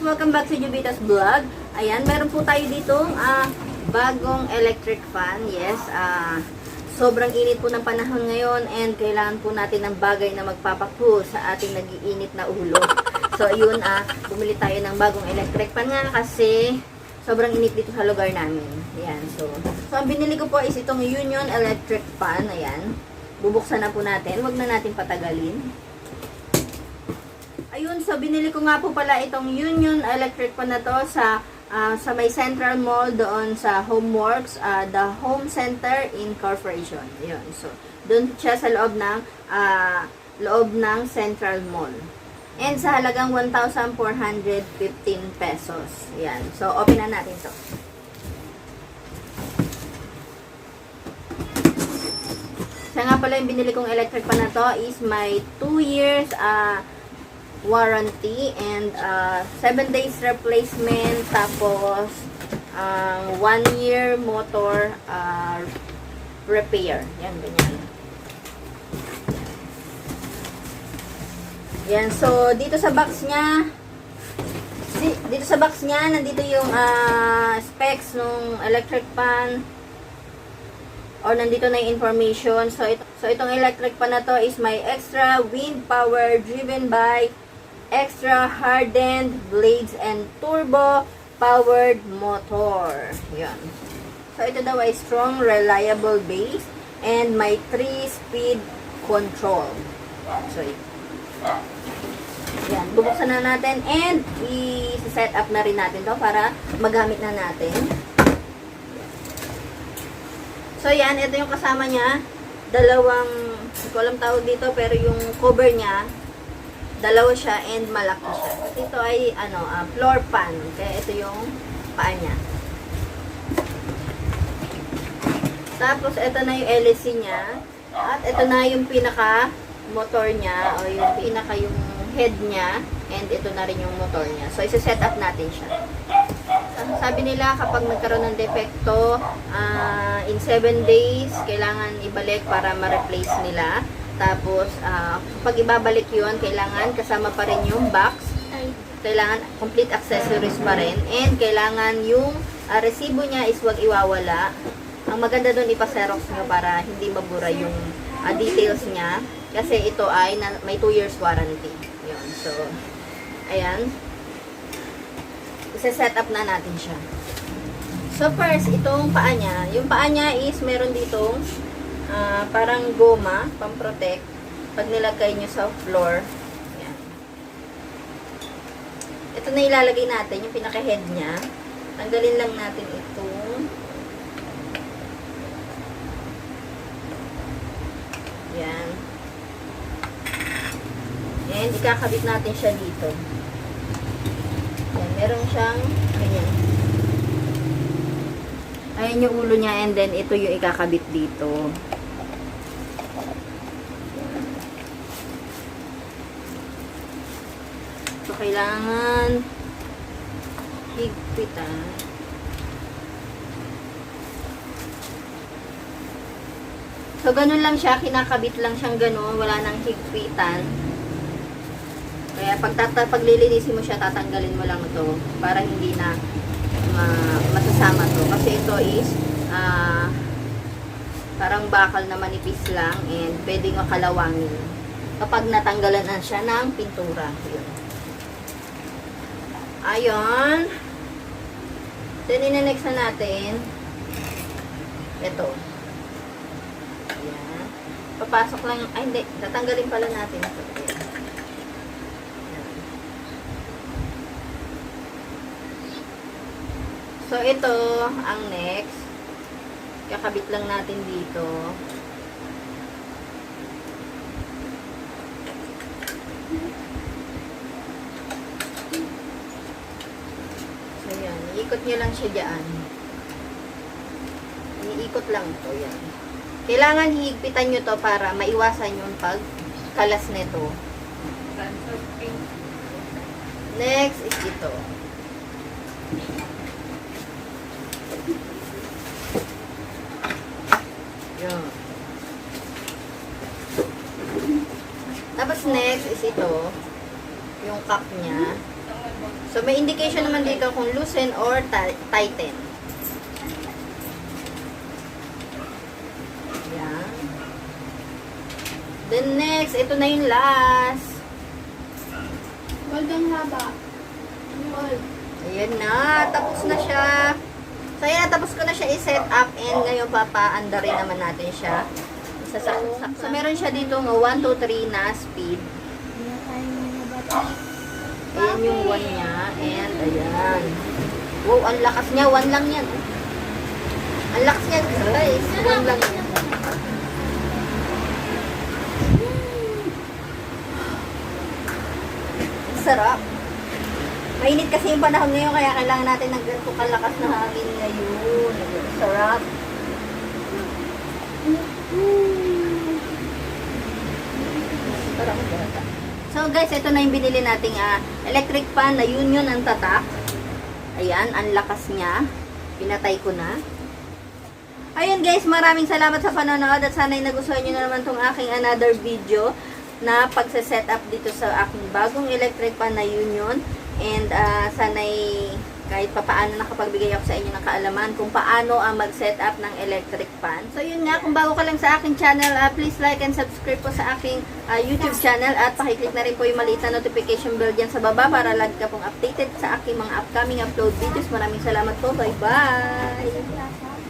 Welcome back to Jubita's Vlog. Ayan, meron po tayo ditong bagong electric fan. Yes, sobrang init po ng panahon ngayon and kailangan po natin ng bagay na magpapaku sa ating nagiinit na ulo. So, yun, bumili tayo ng bagong electric fan nga kasi sobrang init dito sa lugar namin. Ayan, so ang binili ko po is itong Union Electric Fan. Ayan, bubuksan na po natin. Huwag na natin patagalin. Ayun, so binili ko nga po pala itong Union Electric Fan na to sa may Central Mall doon sa Homeworks, the Home Center Incorporation. Ayun, so doon siya sa loob ng Central Mall. And sa halagang 1,415 pesos. Ayan, so open na natin to. Siya nga pala yung binili kong electric fan na to is may 2 years warranty and 7 days replacement, tapos 1 year motor repair. Yan, ganyan. Yan, so dito sa box niya nandito yung specs ng electric fan, or nandito na yung information. So itong electric fan na to is may extra wind power driven by extra hardened blades and turbo powered motor. Yan. So ito daw ay strong, reliable base and may 3-speed control. So yan, bubuksan na natin and i-set up na rin natin to para magamit na natin. So yan, ito yung kasama niya. Dalawang, hindi ko alam tawag dito, pero yung cover niya, dalawa siya and malaki siya. Ito ay floor fan. Kaya ito yung paa niya. Tapos ito na yung LEC niya. At ito na yung pinaka motor niya, o yung pinaka yung head niya, and ito na rin yung motor niya. So isa-set up natin siya. Sabi nila kapag nagkaroon ng defecto, in 7 days kailangan ibalik para ma-replace nila. Tapos, pag ibabalik yun, kailangan kasama pa rin yung box. Kailangan complete accessories pa rin. And kailangan yung resibo niya is wag iwawala. Ang maganda doon, ipa-xerox nyo para hindi mabura yung details niya. Kasi ito ay may 2 years warranty. Yun. So, ayan. Isa-set up na natin siya. So, first, itong paa niya. Yung paa niya is meron ditong parang goma, pang-protect pag nilagay nyo sa floor. Yan. Ito na ilalagay natin, yung pinaka-head niya. Tanggalin lang natin itong yan. And ikakabit natin siya dito. Yan, meron siyang ganyan. Ayan yung ulo niya, and then ito yung ikakabit dito. So, kailangan higpitan. So, ganun lang siya. Kinakabit lang siyang ganun. Wala nang higpitan. Kaya, pag lilinisin mo siya, tatanggalin mo lang ito para hindi na masasama to. Kasi ito is parang bakal na manipis lang and pwedeng makalawangin kapag natanggalan na siya ng pintura. Yun. Ayun. Then, ine-next na natin ito. Ayan. Papasok lang. Ay, hindi. Tatanggalin pala natin ito. Ayan. So, ito ang next. Kakabit lang natin dito. So, yan. Iikot nyo lang siya dyan. Iikot lang ito. Yan. Kailangan hihigpitan nyo to para maiwasan yung pagkalas nito. Next is ito. Yan. Tapos next is ito, yung cup niya. So, may indication naman dito kung loosen or tighten. Ayan. Then next, ito na yung last. Gold ang haba. Gold. Ayan na, tapos na siya. So, ayan, tapos ko na siya i-set up and ngayon papaanda rin naman natin siya. Isasaksak. So, meron siya dito ng 1, 2, 3 na speed. Ayan yung 1 niya. And, ayan. Wow, ang lakas niya. 1 lang yan. Ang lakas niya, guys. 1 lang yan. Ang sarap. Mainit kasi yung panahon ngayon, kaya kailangan natin ng ganito kalakas na hangin ngayon. Sarap. Sarap bata. So guys, ito na yung binili nating electric fan na Union ang tatak. Ayan, ang lakas niya. Pinatay ko na. Ayun guys, maraming salamat sa panonood at sana'y nagustuhan nyo na naman tong aking another video na pagsa-set up dito sa aking bagong electric fan na Union. And sana'y kahit papaano nakapagbigay ako sa inyo ng kaalaman kung paano mag-set up ng electric fan. So yun nga, kung bago ka lang sa aking channel, please like and subscribe po sa aking YouTube channel at pakiclick na rin po yung maliit na notification bell dyan sa baba para lagi ka pong updated sa aking mga upcoming upload videos. Maraming salamat po. Bye-bye!